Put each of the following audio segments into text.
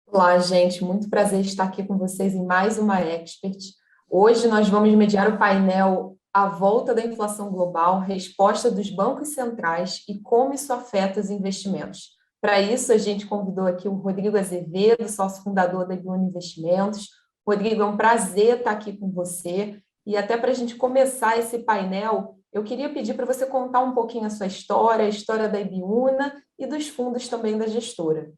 Olá, gente, muito prazer estar aqui com vocês em mais uma Expert. Hoje nós vamos mediar o painel A Volta da Inflação Global, Resposta dos Bancos Centrais e como isso afeta os investimentos. Para isso, a gente convidou aqui o Rodrigo Azevedo, sócio fundador da Ibiúna Investimentos. Rodrigo, é um prazer estar aqui com você. E até para a gente começar esse painel, eu queria pedir para você contar um pouquinho a sua história, a história da Ibiúna e dos fundos também da gestora.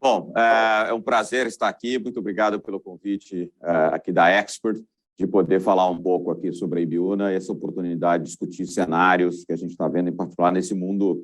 Bom, é um prazer estar aqui. Muito obrigado pelo convite aqui da Expert, de poder falar um pouco aqui sobre a Ibiúna, essa oportunidade de discutir cenários que a gente está vendo, em particular, nesse mundo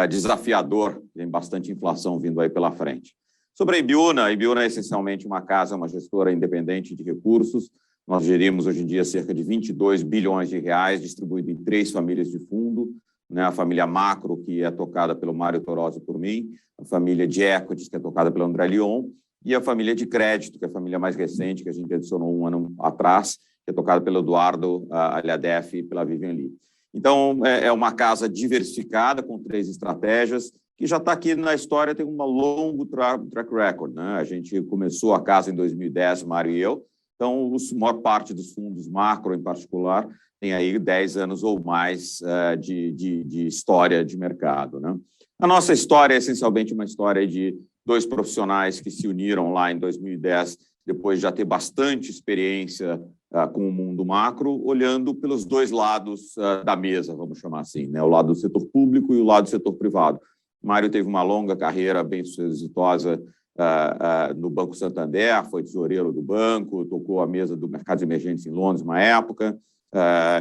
desafiador, tem bastante inflação vindo aí pela frente. Sobre a Ibiúna é essencialmente uma casa, uma gestora independente de recursos. Nós gerimos, hoje em dia, cerca de 22 bilhões de reais, distribuído em 3 famílias de fundo, né? A família Macro, que é tocada pelo Mário Torosi por mim, a família de Equities, que é tocada pelo André Lyon, e a família de Crédito, que é a família mais recente, que a gente adicionou um ano atrás, que é tocada pelo Eduardo Aliadef e pela Vivian Lee. Então, é uma casa diversificada, com 3 estratégias, que já está aqui na história, tem um longo track record, né? A gente começou a casa em 2010, Mário e eu, então, a maior parte dos fundos macro, em particular, tem aí 10 anos ou mais de história de mercado, né? A nossa história é essencialmente uma história de 2 profissionais que se uniram lá em 2010, depois de já ter bastante experiência com o mundo macro, olhando pelos 2 lados da mesa, vamos chamar assim, né? O lado do setor público e o lado do setor privado. Mário teve uma longa carreira bem exitosa no Banco Santander, foi tesoureiro do banco, tocou a mesa do Mercados Emergentes em Londres, uma época,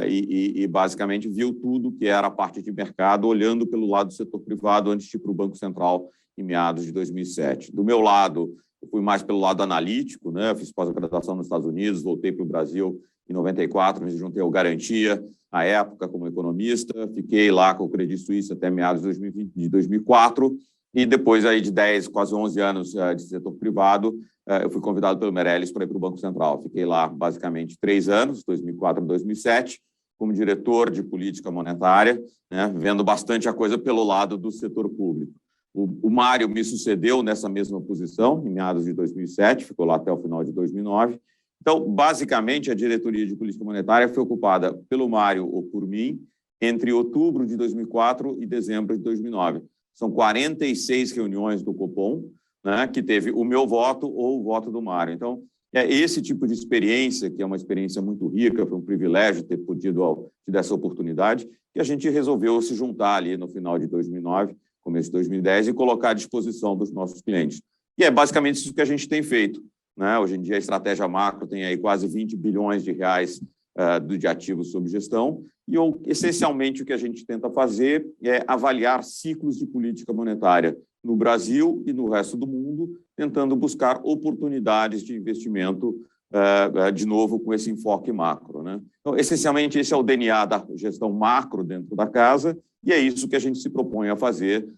e basicamente viu tudo que era a parte de mercado, olhando pelo lado do setor privado antes de ir para o Banco Central em meados de 2007. Do meu lado, eu fui mais pelo lado analítico, né? Fiz pós-graduação nos Estados Unidos, voltei para o Brasil em 94, me juntei ao Garantia, à época, como economista, fiquei lá com o Credit Suisse até meados de 2004, e depois aí de 10, quase 11 anos de setor privado, eu fui convidado pelo Meirelles para ir para o Banco Central. Fiquei lá basicamente 3 anos, 2004 a 2007, como diretor de política monetária, né, vendo bastante a coisa pelo lado do setor público. O Mário me sucedeu nessa mesma posição, em meados de 2007, ficou lá até o final de 2009. Então, basicamente, a diretoria de política monetária foi ocupada pelo Mário ou por mim entre outubro de 2004 e dezembro de 2009. São 46 reuniões do Copom, né, que teve o meu voto ou o voto do Mário. Então, é esse tipo de experiência, que é uma experiência muito rica, foi um privilégio ter podido ter essa oportunidade, que a gente resolveu se juntar ali no final de 2009, começo de 2010, e colocar à disposição dos nossos clientes. E é basicamente isso que a gente tem feito, né? Hoje em dia, a estratégia macro tem aí quase 20 bilhões de reais de ativos sob gestão, e essencialmente o que a gente tenta fazer é avaliar ciclos de política monetária no Brasil e no resto do mundo, tentando buscar oportunidades de investimento, de novo, com esse enfoque macro, né? Então, essencialmente, esse é o DNA da gestão macro dentro da casa, e é isso que a gente se propõe a fazer,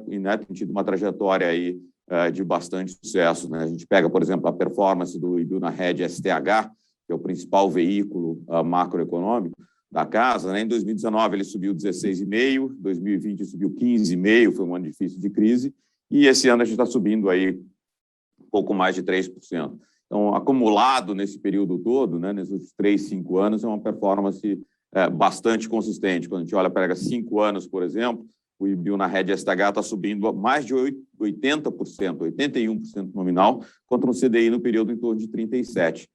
e, né, tem tido uma trajetória aí de bastante sucesso, né? A gente pega, por exemplo, a performance do Ibiúna Red STH, que é o principal veículo macroeconômico da casa, né? Em 2019 ele subiu 16,5%, 2020 subiu 15,5%, foi um ano difícil de crise, e esse ano a gente está subindo aí um pouco mais de 3%. Então, acumulado nesse período todo, né, nesses 3, 5 anos, é uma performance bastante consistente. Quando a gente olha para 5 anos, por exemplo, o Ibiúna Red STH está subindo mais de 80%, 81% nominal, contra um CDI no período em torno de 37%.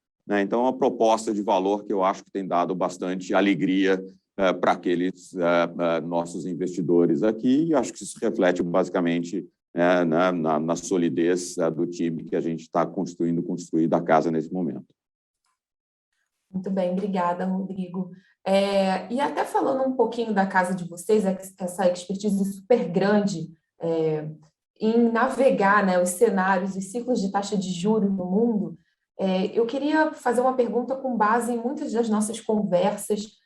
Então, é uma proposta de valor que eu acho que tem dado bastante alegria para aqueles nossos investidores aqui, e acho que isso reflete basicamente na solidez do time que a gente está construir da casa nesse momento. Muito bem, obrigada, Rodrigo. E até falando um pouquinho da casa de vocês, essa expertise super grande em navegar, né, os cenários, os ciclos de taxa de juros no mundo, eu queria fazer uma pergunta com base em muitas das nossas conversas.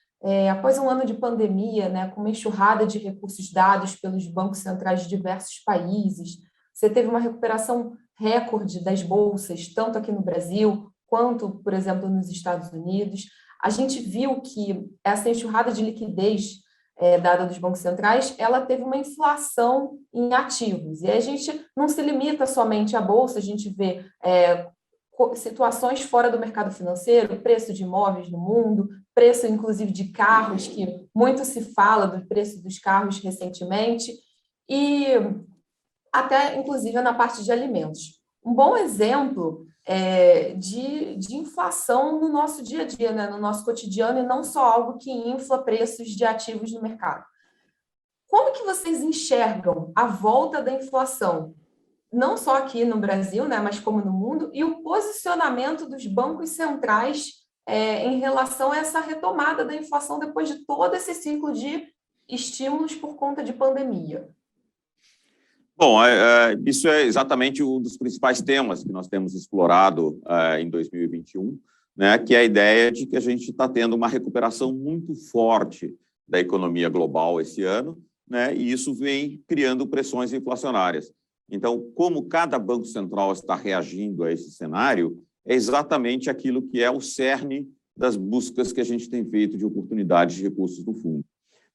Após um ano de pandemia, né, com uma enxurrada de recursos dados pelos bancos centrais de diversos países, você teve uma recuperação recorde das bolsas, tanto aqui no Brasil, quanto, por exemplo, nos Estados Unidos. A gente viu que essa enxurrada de liquidez dada dos bancos centrais, ela teve uma inflação em ativos. E a gente não se limita somente à Bolsa, a gente vê situações fora do mercado financeiro, preço de imóveis no mundo, preço, inclusive, de carros, que muito se fala do preço dos carros recentemente, e até, inclusive, na parte de alimentos. Um bom exemplo de inflação no nosso dia a dia, né, no nosso cotidiano, e não só algo que infla preços de ativos no mercado. Como que vocês enxergam a volta da inflação, não só aqui no Brasil, né, mas como no mundo, e o posicionamento dos bancos centrais em relação a essa retomada da inflação depois de todo esse ciclo de estímulos por conta de pandemia? Bom, isso é exatamente um dos principais temas que nós temos explorado em 2021, né, que é a ideia de que a gente está tendo uma recuperação muito forte da economia global esse ano, né, e isso vem criando pressões inflacionárias. Então, como cada banco central está reagindo a esse cenário, é exatamente aquilo que é o cerne das buscas que a gente tem feito de oportunidades de recursos no fundo.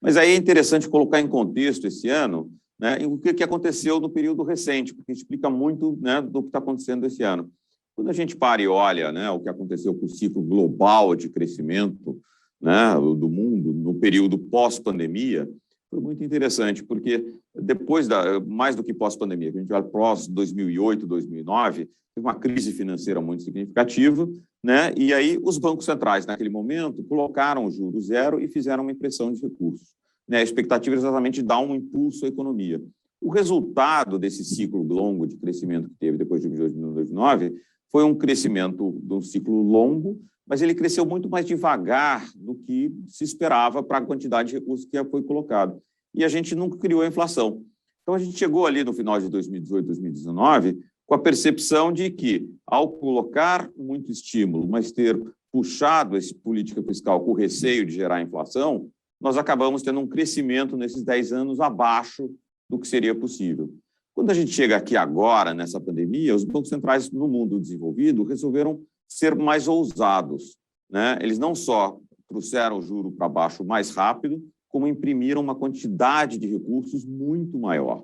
Mas aí é interessante colocar em contexto esse ano, né, o que aconteceu no período recente, porque explica muito, né, do que está acontecendo esse ano. Quando a gente para e olha, né, o que aconteceu com o ciclo global de crescimento, né, do mundo no período pós-pandemia, foi muito interessante, porque depois, mais do que pós-pandemia, a gente olha pós-2008, 2009, teve uma crise financeira muito significativa, né, e aí os bancos centrais, naquele momento, colocaram o juro zero e fizeram uma impressão de recursos. A expectativa é exatamente dar um impulso à economia. O resultado desse ciclo longo de crescimento que teve depois de 2009 foi um crescimento de um ciclo longo, mas ele cresceu muito mais devagar do que se esperava para a quantidade de recursos que foi colocado. E a gente nunca criou a inflação. Então, a gente chegou ali no final de 2018, 2019, com a percepção de que, ao colocar muito estímulo, mas ter puxado essa política fiscal com receio de gerar inflação, nós acabamos tendo um crescimento nesses 10 anos abaixo do que seria possível. Quando a gente chega aqui agora, nessa pandemia, os bancos centrais no mundo desenvolvido resolveram ser mais ousados, né? Eles não só trouxeram o juro para baixo mais rápido, como imprimiram uma quantidade de recursos muito maior.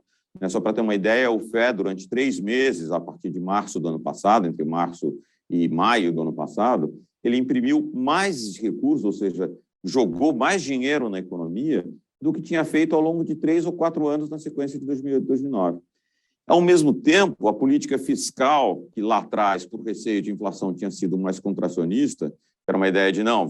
Só para ter uma ideia, o FED, durante 3 meses, a partir de março do ano passado, entre março e maio do ano passado, ele imprimiu mais recursos, ou seja, jogou mais dinheiro na economia do que tinha feito ao longo de 3 ou 4 anos na sequência de 2008 e 2009. Ao mesmo tempo, a política fiscal, que lá atrás, por receio de inflação, tinha sido mais contracionista, era uma ideia de, não,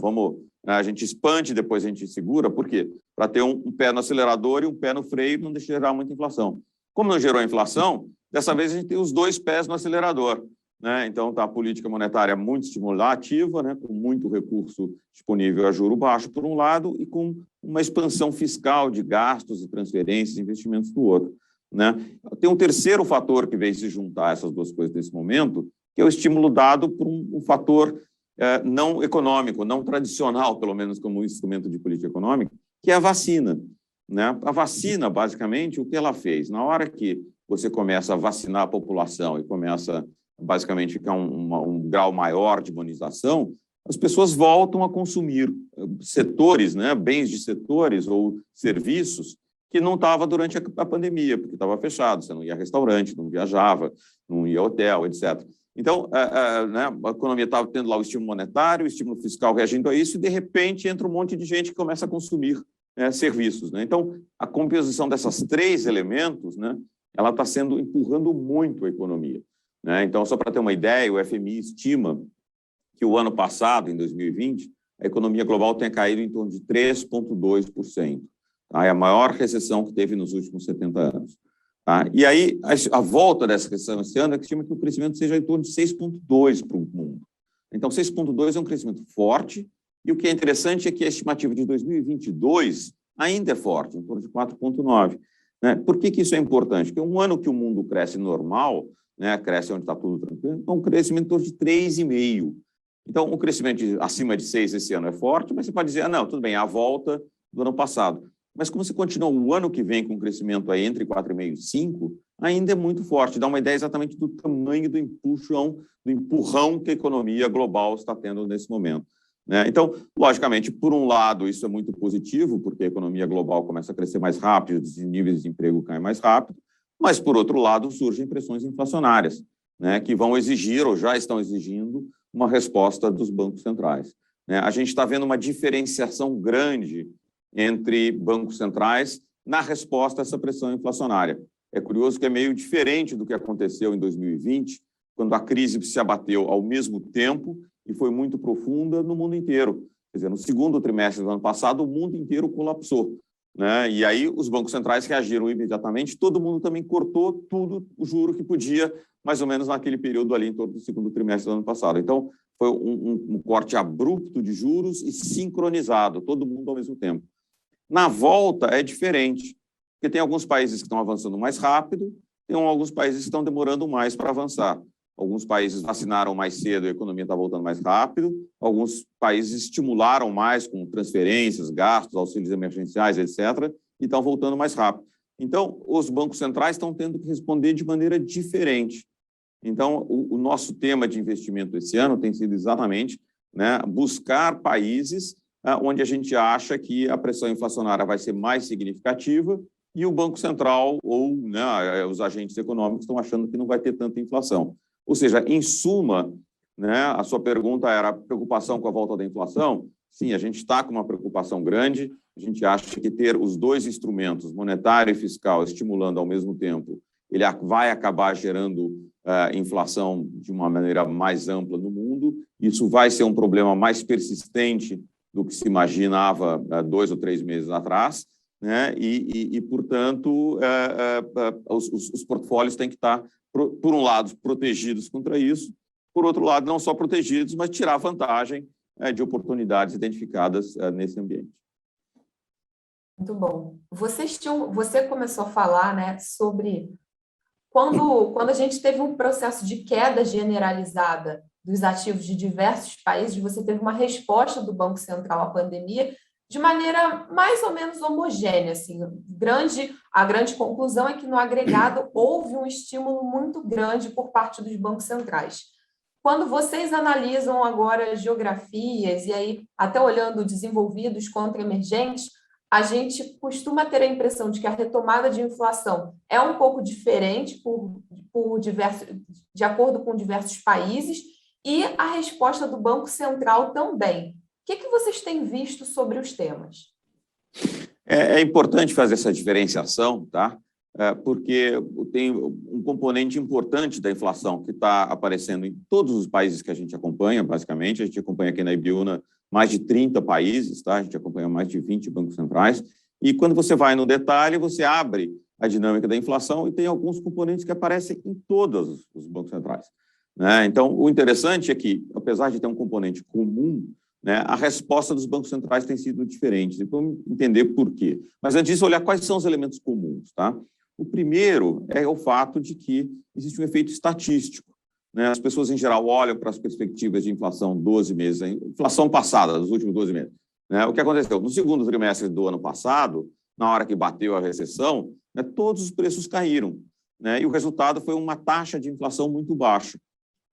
a gente expande, depois a gente segura, por quê? Para ter um pé no acelerador e um pé no freio, não deixar gerar muita inflação. Como não gerou inflação, dessa vez a gente tem os 2 pés no acelerador, né? Então, tá a política monetária muito estimulativa, né, com muito recurso disponível a juro baixo, por um lado, e com uma expansão fiscal de gastos e transferências e investimentos do outro, né? Tem um terceiro fator que veio se juntar a essas duas coisas nesse momento, que é o estímulo dado por um fator não econômico, não tradicional, pelo menos como instrumento de política econômica, que é a vacina, né? A vacina, basicamente, o que ela fez? Na hora que você começa a vacinar a população e começa basicamente ficar um grau maior de imunização, as pessoas voltam a consumir setores, né, bens de setores ou serviços que não estava durante a pandemia, porque estava fechado, você não ia a restaurante, não viajava, não ia a hotel, etc. Então, né, a economia estava tendo lá o estímulo monetário, o estímulo fiscal reagindo a isso, e, de repente, entra um monte de gente que começa a consumir, né, serviços, né? Então, a composição desses 3 elementos, né, ela está empurrando muito a economia, né? Então, só para ter uma ideia, o FMI estima que o ano passado, em 2020, a economia global tenha caído em torno de 3,2%. Tá? É a maior recessão que teve nos últimos 70 anos. Tá? E aí, a volta dessa recessão esse ano é que estima que o crescimento seja em torno de 6,2% para o mundo. Então, 6,2% é um crescimento forte, e o que é interessante é que a estimativa de 2022 ainda é forte, em torno de 4,9%. Né? Por que isso é importante? Porque um ano que o mundo cresce normal, né, cresce onde está tudo tranquilo, é um crescimento em torno de 3,5%. Então, o crescimento acima de 6% esse ano é forte, mas você pode dizer, não, tudo bem, é a volta do ano passado. Mas como você continua o ano que vem com um crescimento aí entre 4,5% e 5%, ainda é muito forte, dá uma ideia exatamente do tamanho do empurrão que a economia global está tendo nesse momento. né? Então, logicamente, por um lado, isso é muito positivo, porque a economia global começa a crescer mais rápido, os níveis de emprego caem mais rápido, mas, por outro lado, surgem pressões inflacionárias, né, que vão exigir, ou já estão exigindo, uma resposta dos bancos centrais, né? A gente está vendo uma diferenciação grande entre bancos centrais na resposta a essa pressão inflacionária. É curioso que é meio diferente do que aconteceu em 2020, quando a crise se abateu ao mesmo tempo e foi muito profunda no mundo inteiro. Quer dizer, no segundo trimestre do ano passado, o mundo inteiro colapsou, né? E aí os bancos centrais reagiram imediatamente, todo mundo também cortou tudo, o juro que podia, mais ou menos naquele período ali, em torno do segundo trimestre do ano passado. Então, foi um corte abrupto de juros e sincronizado, todo mundo ao mesmo tempo. Na volta é diferente, porque tem alguns países que estão avançando mais rápido, tem alguns países que estão demorando mais para avançar. Alguns países vacinaram mais cedo e a economia está voltando mais rápido, alguns países estimularam mais com transferências, gastos, auxílios emergenciais, etc., e estão voltando mais rápido. Então, os bancos centrais estão tendo que responder de maneira diferente. Então, o nosso tema de investimento esse ano tem sido exatamente, né, buscar países onde a gente acha que a pressão inflacionária vai ser mais significativa e o Banco Central ou, né, os agentes econômicos estão achando que não vai ter tanta inflação. Ou seja, em suma, né, a sua pergunta era preocupação com a volta da inflação? Sim, a gente está com uma preocupação grande, a gente acha que ter os dois instrumentos, monetário e fiscal, estimulando ao mesmo tempo, ele vai acabar gerando inflação de uma maneira mais ampla no mundo. Isso vai ser um problema mais persistente do que se imaginava 2 ou 3 meses atrás, né? Portanto, os portfólios têm que estar, por um lado, protegidos contra isso, por outro lado, não só protegidos, mas tirar vantagem de oportunidades identificadas nesse ambiente. Muito bom. Você começou a falar, né, sobre quando a gente teve um processo de queda generalizada dos ativos de diversos países, você teve uma resposta do Banco Central à pandemia de maneira mais ou menos homogênea. Assim, a grande conclusão é que, no agregado, houve um estímulo muito grande por parte dos bancos centrais. Quando vocês analisam agora geografias, e aí até olhando desenvolvidos contra emergentes, a gente costuma ter a impressão de que a retomada de inflação é um pouco diferente de acordo com diversos países, e a resposta do Banco Central também. O que vocês têm visto sobre os temas? É importante fazer essa diferenciação, tá? Porque tem um componente importante da inflação que está aparecendo em todos os países que a gente acompanha, basicamente. A gente acompanha aqui na Ibiúna mais de 30 países, tá? A gente acompanha mais de 20 bancos centrais. E quando você vai no detalhe, você abre a dinâmica da inflação e tem alguns componentes que aparecem em todos os bancos centrais, né? Então, o interessante é que, apesar de ter um componente comum, né, a resposta dos bancos centrais tem sido diferente. Vamos entender por quê. Mas, antes disso, olhar quais são os elementos comuns, tá? O primeiro é o fato de que existe um efeito estatístico, né? As pessoas, em geral, olham para as perspectivas de inflação 12 meses, a inflação passada, dos últimos 12 meses, né? O que aconteceu? No segundo trimestre do ano passado, na hora que bateu a recessão, né, todos os preços caíram, né? E o resultado foi uma taxa de inflação muito baixa.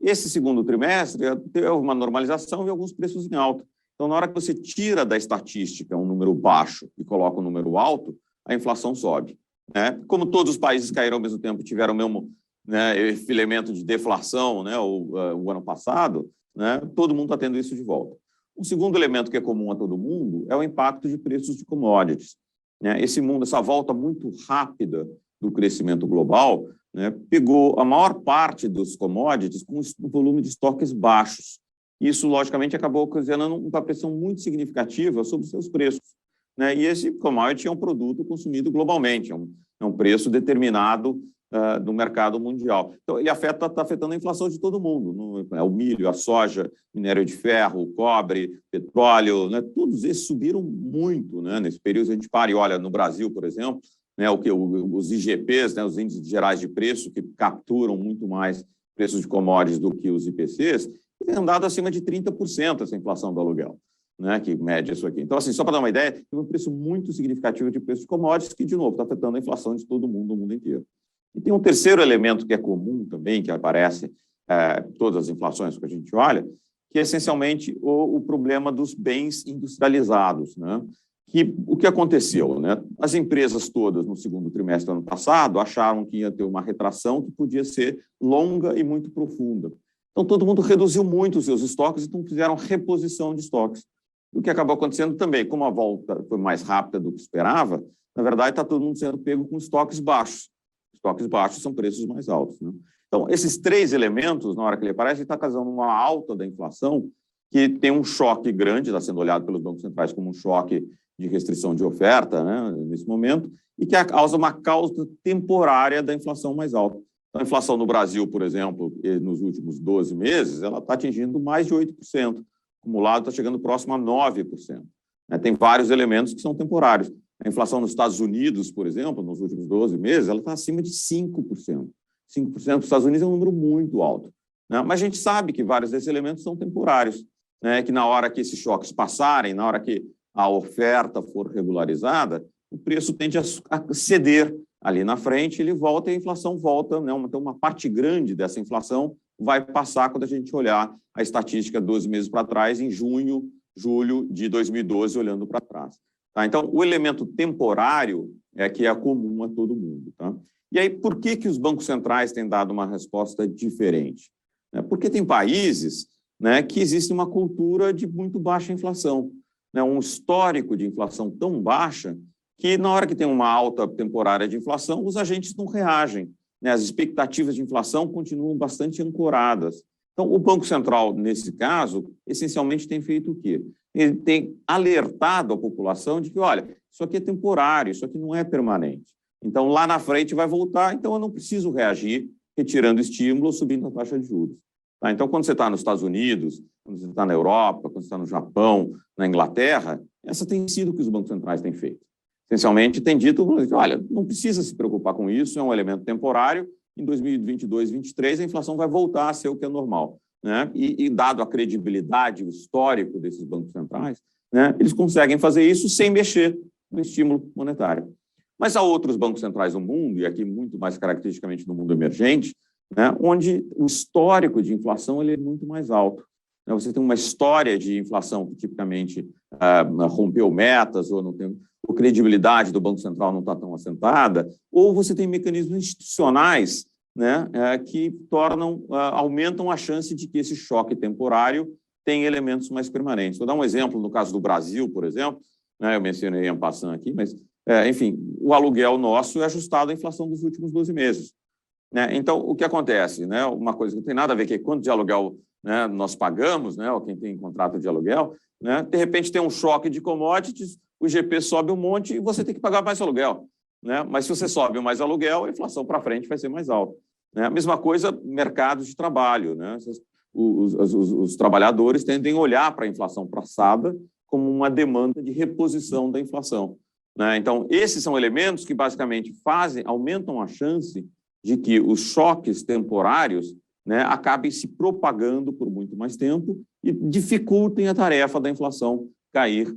Esse segundo trimestre teve uma normalização e alguns preços em alta. Então, na hora que você tira da estatística um número baixo e coloca um número alto, a inflação sobe, né? Como todos os países caíram ao mesmo tempo, tiveram o mesmo, né, elemento de deflação, né, o ano passado, né, todo mundo está tendo isso de volta. Um segundo elemento que é comum a todo mundo é o impacto de preços de commodities, né? Essa volta muito rápida do crescimento global, né, pegou a maior parte dos commodities com um volume de estoques baixos. Isso, logicamente, acabou ocasionando uma pressão muito significativa sobre os seus preços, né? E esse commodity é um produto consumido globalmente, é um preço determinado no mercado mundial. Então, ele está afetando a inflação de todo mundo. O milho, a soja, minério de ferro, o cobre, petróleo, né? Todos esses subiram muito, né? Nesse período. A gente para e olha no Brasil, por exemplo, né, os IGPs, né, os índices gerais de preço, que capturam muito mais preços de commodities do que os IPCs, tem andado acima de 30% essa inflação do aluguel, né, que mede isso aqui. Então, assim, só para dar uma ideia, tem um preço muito significativo de preço de commodities que, de novo, está afetando a inflação de todo mundo, no mundo inteiro. E tem um terceiro elemento que é comum também, que aparece em todas as inflações que a gente olha, que é essencialmente o problema dos bens industrializados, né? Que o que aconteceu, né? As empresas todas, no segundo trimestre do ano passado, acharam que ia ter uma retração que podia ser longa e muito profunda. Então, todo mundo reduziu muito os seus estoques, então fizeram reposição de estoques. O que acabou acontecendo também, como a volta foi mais rápida do que esperava, na verdade, está todo mundo sendo pego com estoques baixos. Estoques baixos são preços mais altos, né? Então, esses três elementos, na hora que ele aparece, está causando uma alta da inflação, que tem um choque grande, está sendo olhado pelos bancos centrais como um choque de restrição de oferta, né, nesse momento, e que causa uma causa temporária da inflação mais alta. Então, a inflação no Brasil, por exemplo, nos últimos 12 meses, ela está atingindo mais de 8%. O acumulado está chegando próximo a 9%. Tem vários elementos que são temporários. A inflação nos Estados Unidos, por exemplo, nos últimos 12 meses, ela está acima de 5%. 5% dos Estados Unidos é um número muito alto, né? Mas a gente sabe que vários desses elementos são temporários, né? Que na hora que esses choques passarem, na hora que a oferta for regularizada, o preço tende a ceder ali na frente, ele volta e a inflação volta, né? Então, uma parte grande dessa inflação vai passar quando a gente olhar a estatística 12 meses para trás, em junho, julho de 2012, olhando para trás. Tá? Então, o elemento temporário é que é comum a todo mundo. Tá? E aí, por que os bancos centrais têm dado uma resposta diferente? Porque tem países, né, que existe uma cultura de muito baixa inflação, né, um histórico de inflação tão baixa que, na hora que tem uma alta temporária de inflação, os agentes não reagem, né, as expectativas de inflação continuam bastante ancoradas. Então, o Banco Central, nesse caso, essencialmente tem feito o quê? Ele tem alertado a população de que, olha, isso aqui é temporário, isso aqui não é permanente. Então, lá na frente vai voltar, então eu não preciso reagir retirando estímulo ou subindo a taxa de juros. Tá? Então, quando você está nos Estados Unidos, quando você está na Europa, quando você está no Japão, na Inglaterra, essa tem sido o que os bancos centrais têm feito. Essencialmente, tem dito, olha, não precisa se preocupar com isso, é um elemento temporário, em 2022, 2023, a inflação vai voltar a ser o que é normal, né? E dado a credibilidade, o histórico desses bancos centrais, né, eles conseguem fazer isso sem mexer no estímulo monetário. Mas há outros bancos centrais no mundo, e aqui muito mais caracteristicamente no mundo emergente, né, onde o histórico de inflação ele é muito mais alto. Você tem uma história de inflação que tipicamente rompeu metas, ou não tem, a credibilidade do Banco Central não está tão assentada, ou você tem mecanismos institucionais, né, que aumentam a chance de que esse choque temporário tenha elementos mais permanentes. Vou dar um exemplo no caso do Brasil, por exemplo, né, eu mencionei em passant aqui, mas, enfim, o aluguel nosso é ajustado à inflação dos últimos 12 meses. Né? Então, o que acontece? Né, uma coisa que não tem nada a ver, que é quanto de aluguel, né, nós pagamos, né, ou quem tem contrato de aluguel, né, de repente tem um choque de commodities, o IGP sobe um monte e você tem que pagar mais aluguel. Né? Mas se você sobe mais aluguel, a inflação para frente vai ser mais alta. Né? A mesma coisa, mercados de trabalho. Né? Os trabalhadores tendem a olhar para a inflação passada como uma demanda de reposição da inflação. Né? Então, esses são elementos que basicamente aumentam a chance de que os choques temporários, né, acabem se propagando por muito mais tempo e dificultem a tarefa da inflação cair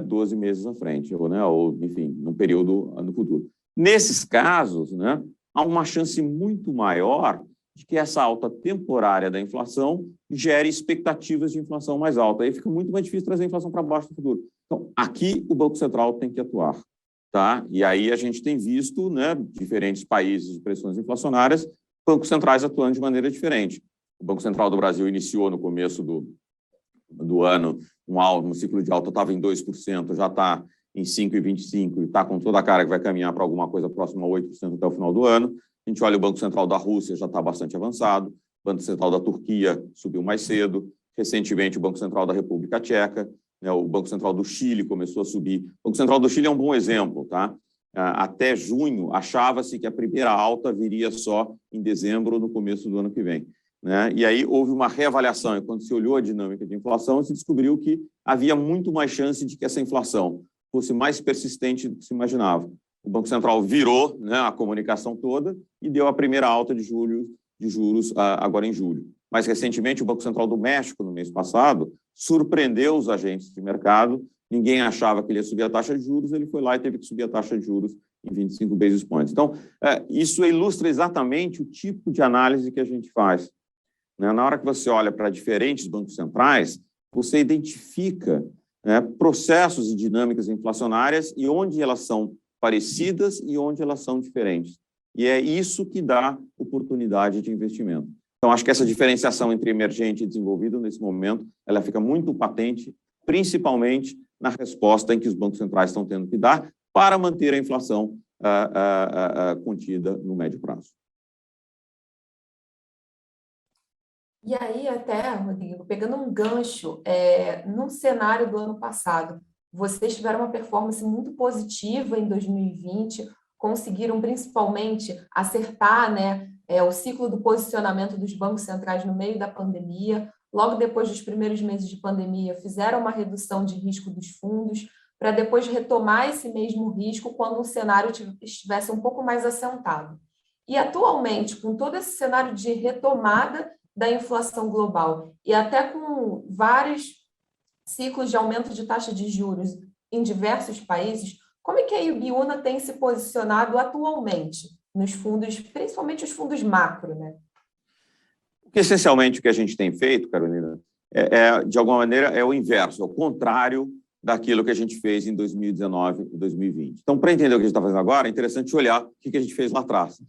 12 meses à frente, ou, enfim, num período no futuro. Nesses casos, né, há uma chance muito maior de que essa alta temporária da inflação gere expectativas de inflação mais alta. Aí fica muito mais difícil trazer a inflação para baixo no futuro. Então, aqui o Banco Central tem que atuar. Tá? E aí a gente tem visto, né, diferentes países de pressões inflacionárias, bancos centrais atuando de maneira diferente. O Banco Central do Brasil iniciou no começo do ano um ciclo de alta, estava em 2%, já está em 5,25%, e está com toda a cara que vai caminhar para alguma coisa próxima a 8% até o final do ano. A gente olha o Banco Central da Rússia, já está bastante avançado, o Banco Central da Turquia subiu mais cedo, recentemente o Banco Central da República Tcheca, né, o Banco Central do Chile começou a subir. O Banco Central do Chile é um bom exemplo. Tá? Até junho, achava-se que a primeira alta viria só em dezembro ou no começo do ano que vem. Né? E aí houve uma reavaliação, e quando se olhou a dinâmica de inflação, se descobriu que havia muito mais chance de que essa inflação fosse mais persistente do que se imaginava. O Banco Central virou, né, a comunicação toda e deu a primeira alta de juros agora em julho. Mais recentemente, o Banco Central do México, no mês passado, surpreendeu os agentes de mercado, ninguém achava que ele ia subir a taxa de juros, ele foi lá e teve que subir a taxa de juros em 25 basis points. Então, isso ilustra exatamente o tipo de análise que a gente faz. né, na hora que você olha para diferentes bancos centrais, você identifica, né, processos e dinâmicas inflacionárias e onde elas são parecidas e onde elas são diferentes. E é isso que dá oportunidade de investimento. Então, acho que essa diferenciação entre emergente e desenvolvido, nesse momento, ela fica muito patente, principalmente na resposta em que os bancos centrais estão tendo que dar para manter a inflação contida no médio prazo. E aí, até, Rodrigo, pegando um gancho, no cenário do ano passado, vocês tiveram uma performance muito positiva em 2020, conseguiram principalmente acertar, né, o ciclo do posicionamento dos bancos centrais no meio da pandemia. Logo depois dos primeiros meses de pandemia, fizeram uma redução de risco dos fundos, para depois retomar esse mesmo risco quando o cenário estivesse um pouco mais assentado. E atualmente, com todo esse cenário de retomada da inflação global e até com vários ciclos de aumento de taxa de juros em diversos países, como é que a Ibiúna tem se posicionado atualmente nos fundos, principalmente os fundos macro, né? Essencialmente, o que a gente tem feito, Carolina, de alguma maneira, é o inverso, é o contrário daquilo que a gente fez em 2019 e 2020. Então, para entender o que a gente está fazendo agora, é interessante olhar o que a gente fez lá atrás.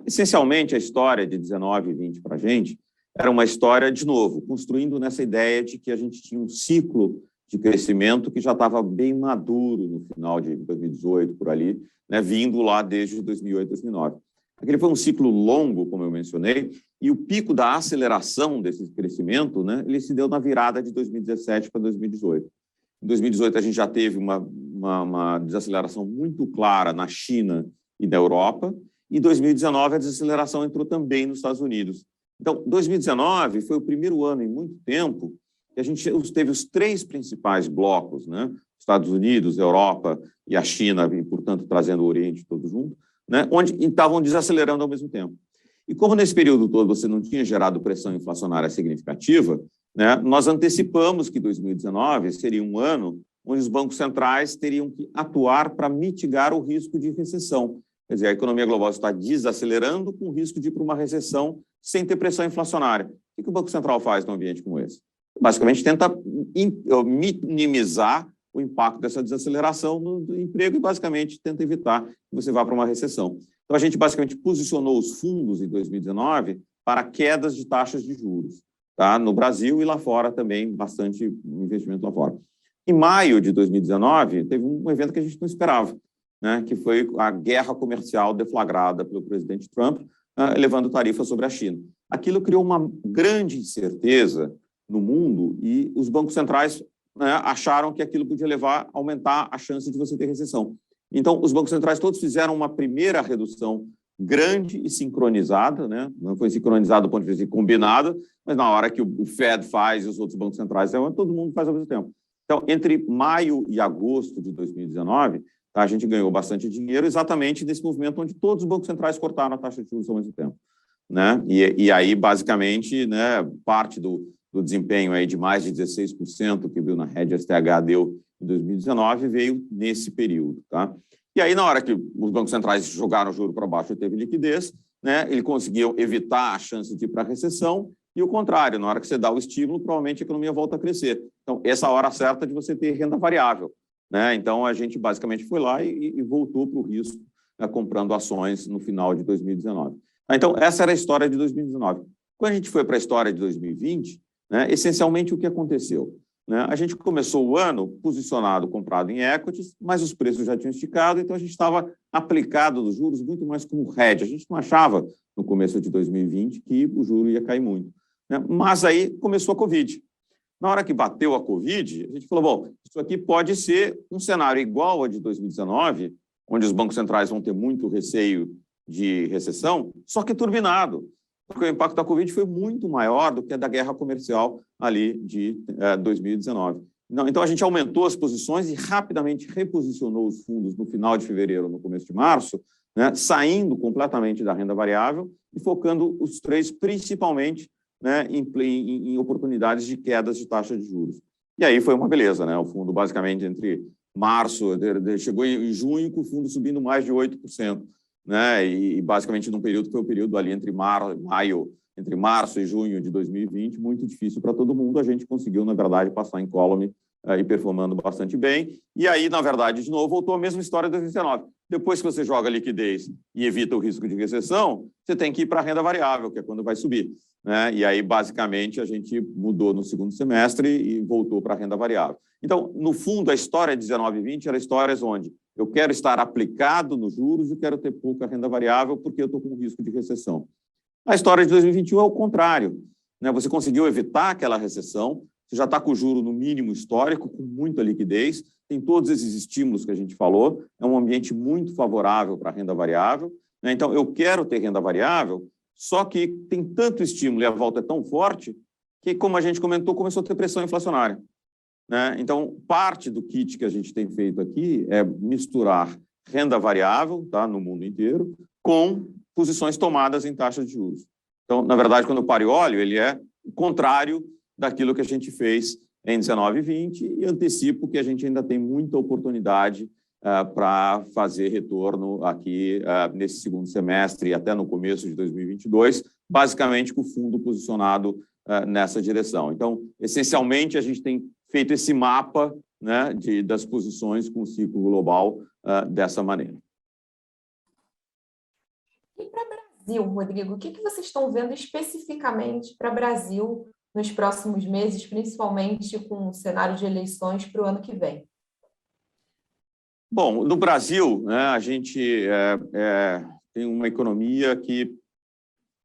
Essencialmente, a história de 19 e 20 para a gente era uma história, de novo, construindo nessa ideia de que a gente tinha um ciclo de crescimento que já estava bem maduro no final de 2018, por ali, né, vindo lá desde 2008, 2009. Aquele foi um ciclo longo, como eu mencionei, e o pico da aceleração desse crescimento, né, ele se deu na virada de 2017 para 2018. Em 2018, a gente já teve uma desaceleração muito clara na China e na Europa, e em 2019 a desaceleração entrou também nos Estados Unidos. Então, 2019 foi o primeiro ano em muito tempo que a gente teve os três principais blocos, né? Estados Unidos, Europa e a China, e, portanto, trazendo o Oriente todo junto, né? Onde estavam desacelerando ao mesmo tempo. E como nesse período todo você não tinha gerado pressão inflacionária significativa, né, nós antecipamos que 2019 seria um ano onde os bancos centrais teriam que atuar para mitigar o risco de recessão. Quer dizer, a economia global está desacelerando com o risco de ir para uma recessão sem ter pressão inflacionária. O que o Banco Central faz num ambiente como esse? Basicamente, tenta minimizar o impacto dessa desaceleração no emprego e, basicamente, tenta evitar que você vá para uma recessão. Então, a gente, basicamente, posicionou os fundos em 2019 para quedas de taxas de juros, tá? No Brasil e lá fora também, bastante investimento lá fora. Em maio de 2019, teve um evento que a gente não esperava, né, que foi a guerra comercial deflagrada pelo presidente Trump, elevando tarifas sobre a China. Aquilo criou uma grande incerteza no mundo e os bancos centrais, né, acharam que aquilo podia aumentar a chance de você ter recessão. Então, os bancos centrais todos fizeram uma primeira redução grande e sincronizada, né? Não foi sincronizada do ponto de vista de combinada, mas na hora que o Fed faz e os outros bancos centrais, todo mundo faz ao mesmo tempo. Então, entre maio e agosto de 2019, a gente ganhou bastante dinheiro exatamente nesse movimento onde todos os bancos centrais cortaram a taxa de juros ao mesmo tempo, né? E aí, basicamente, né, parte do desempenho aí de mais de 16% que viu na rede STH deu em 2019 veio nesse período, tá? E aí, na hora que os bancos centrais jogaram o juro para baixo e teve liquidez, né, ele conseguiu evitar a chance de ir para a recessão e o contrário, na hora que você dá o estímulo, provavelmente a economia volta a crescer. Então, essa é a hora certa de você ter renda variável, né? Então, a gente basicamente foi lá e voltou para o risco, né, comprando ações no final de 2019. Então, essa era a história de 2019. Quando a gente foi para a história de 2020, né, essencialmente o que aconteceu? Né? A gente começou o ano posicionado, comprado em equities, mas os preços já tinham esticado, então a gente estava aplicado nos juros muito mais como hedge. A gente não achava, no começo de 2020, que o juro ia cair muito, né? Mas aí começou a Covid. Na hora que bateu a Covid, a gente falou, bom, isso aqui pode ser um cenário igual ao de 2019, onde os bancos centrais vão ter muito receio de recessão, só que turbinado, porque o impacto da Covid foi muito maior do que a da guerra comercial ali de 2019. Então, a gente aumentou as posições e rapidamente reposicionou os fundos no final de fevereiro, no começo de março, né, saindo completamente da renda variável e focando os três principalmente, né, em oportunidades de quedas de taxa de juros. E aí foi uma beleza, né? O fundo, basicamente, entre março, chegou em junho com o fundo subindo mais de 8%. né? E basicamente num período que foi o período ali entre março e junho de 2020, muito difícil para todo mundo. A gente conseguiu, na verdade, passar incólume e performando bastante bem. E aí, na verdade, de novo, voltou a mesma história de 2019. Depois que você joga liquidez e evita o risco de recessão, você tem que ir para a renda variável, que é quando vai subir, né? E aí, basicamente, a gente mudou no segundo semestre e voltou para a renda variável. Então, no fundo, a história de 19 e 20 era histórias onde eu quero estar aplicado nos juros e quero ter pouca renda variável porque eu estou com risco de recessão. A história de 2021 é o contrário, né? Você conseguiu evitar aquela recessão, você já está com o juro no mínimo histórico, com muita liquidez, tem todos esses estímulos que a gente falou, é um ambiente muito favorável para a renda variável, né? Então, eu quero ter renda variável, só que tem tanto estímulo e a volta é tão forte que, como a gente comentou, começou a ter pressão inflacionária, né? Então, parte do kit que a gente tem feito aqui é misturar renda variável, tá, no mundo inteiro, com posições tomadas em taxas de juros. Então, na verdade, quando eu paro e olho, ele é o contrário daquilo que a gente fez em 19 e 20 e antecipo que a gente ainda tem muita oportunidade para fazer retorno aqui nesse segundo semestre e até no começo de 2022, basicamente com o fundo posicionado nessa direção. Então, essencialmente, a gente tem feito esse mapa, né, das posições com o ciclo global dessa maneira. E para o Brasil, Rodrigo, o que vocês estão vendo especificamente para o Brasil nos próximos meses, principalmente com o cenário de eleições para o ano que vem? Bom, no Brasil, né, a gente tem uma economia que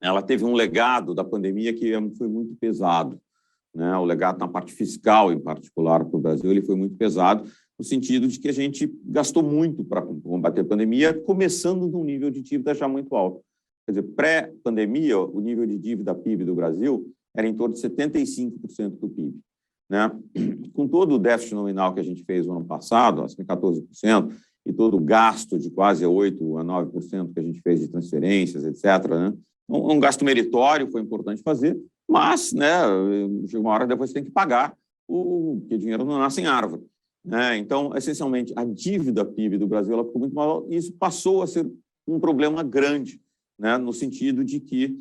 ela teve um legado da pandemia que foi muito pesado, né? O legado na parte fiscal, em particular, para o Brasil, ele foi muito pesado, no sentido de que a gente gastou muito para combater a pandemia, começando num nível de dívida já muito alto. Quer dizer, pré-pandemia, o nível de dívida PIB do Brasil era em torno de 75% do PIB, né? Com todo o déficit nominal que a gente fez no ano passado, acima de 14%, e todo o gasto de quase 8% a 9% que a gente fez de transferências, etc., né? Um gasto meritório, foi importante fazer, mas, né, chega uma hora depois você tem que pagar, porque dinheiro não nasce em árvore, né? Então, essencialmente, a dívida PIB do Brasil ela ficou muito maior e isso passou a ser um problema grande, né, no sentido de que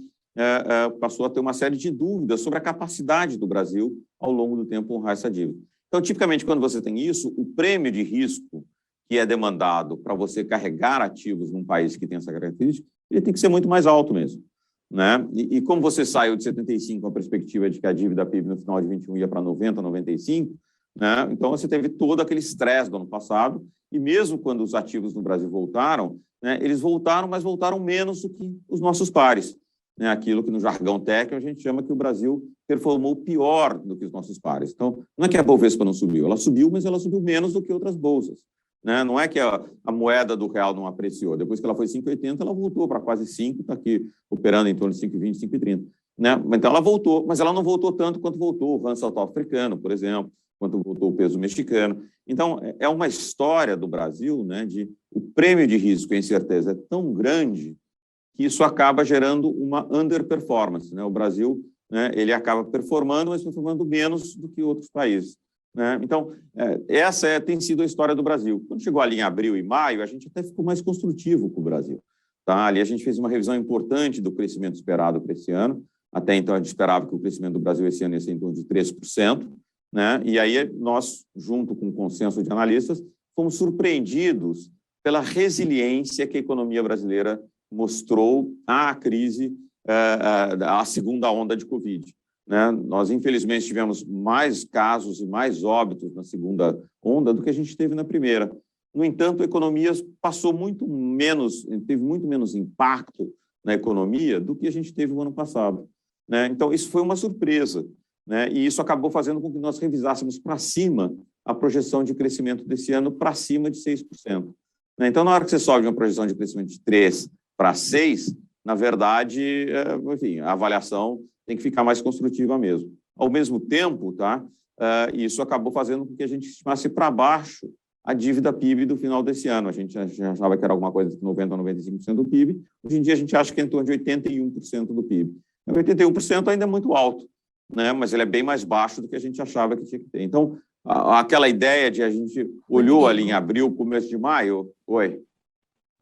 passou a ter uma série de dúvidas sobre a capacidade do Brasil, ao longo do tempo, honrar essa dívida. Então, tipicamente, quando você tem isso, o prêmio de risco que é demandado para você carregar ativos num país que tem essa característica, ele tem que ser muito mais alto mesmo, né? E como você saiu de 75 com a perspectiva de que a dívida PIB no final de 21 ia para 90, 95, né? Então você teve todo aquele estresse do ano passado e mesmo quando os ativos no Brasil voltaram, né, eles voltaram, mas voltaram menos do que os nossos pares, né? Aquilo que no jargão técnico a gente chama que o Brasil performou pior do que os nossos pares. Então, não é que a Bovespa não subiu, ela subiu, mas ela subiu menos do que outras bolsas, né? Não é que a moeda do real não apreciou. Depois que ela foi 5,80, ela voltou para quase 5, está aqui operando em torno de 5,20, 5,30. Né? Então, ela voltou, mas ela não voltou tanto quanto voltou o rand africano, por exemplo, quanto voltou o peso mexicano. Então, é uma história do Brasil, né, de o prêmio de risco e incerteza é tão grande que isso acaba gerando uma underperformance, né? O Brasil, né, ele acaba performando, mas performando menos do que outros países, né? Então, essa tem sido a história do Brasil. Quando chegou ali em abril e maio, a gente até ficou mais construtivo com o Brasil, tá? Ali a gente fez uma revisão importante do crescimento esperado para esse ano. Até então, a gente esperava que o crescimento do Brasil esse ano ia ser em torno de 3%, né? E aí nós, junto com o consenso de analistas, fomos surpreendidos pela resiliência que a economia brasileira mostrou à crise, à segunda onda de Covid, né? Nós, infelizmente, tivemos mais casos e mais óbitos na segunda onda do que a gente teve na primeira. No entanto, a economia teve muito menos impacto na economia do que a gente teve no ano passado, né? Então, isso foi uma surpresa, né? E isso acabou fazendo com que nós revisássemos para cima a projeção de crescimento desse ano para cima de 6%. Né? Então, na hora que você sobe uma projeção de crescimento de 3% para 6%, na verdade, enfim, a avaliação tem que ficar mais construtiva mesmo. Ao mesmo tempo, tá, isso acabou fazendo com que a gente estimasse para baixo a dívida PIB do final desse ano. A gente achava que era alguma coisa de 90% a 95% do PIB. Hoje em dia, a gente acha que é em torno de 81% do PIB. 81% ainda é muito alto, né? Mas ele é bem mais baixo do que a gente achava que tinha que ter. Então, aquela ideia de a gente olhou ali em abril, começo de maio... Oi.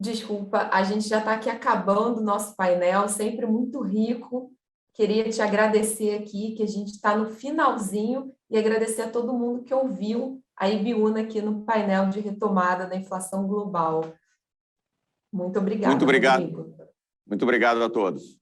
Desculpa, a gente já está aqui acabando o nosso painel, sempre muito rico. Queria te agradecer aqui, que a gente está no finalzinho, e agradecer a todo mundo que ouviu a Ibiúna aqui no painel de retomada da inflação global. Muito obrigada, Rodrigo. Muito obrigado a todos.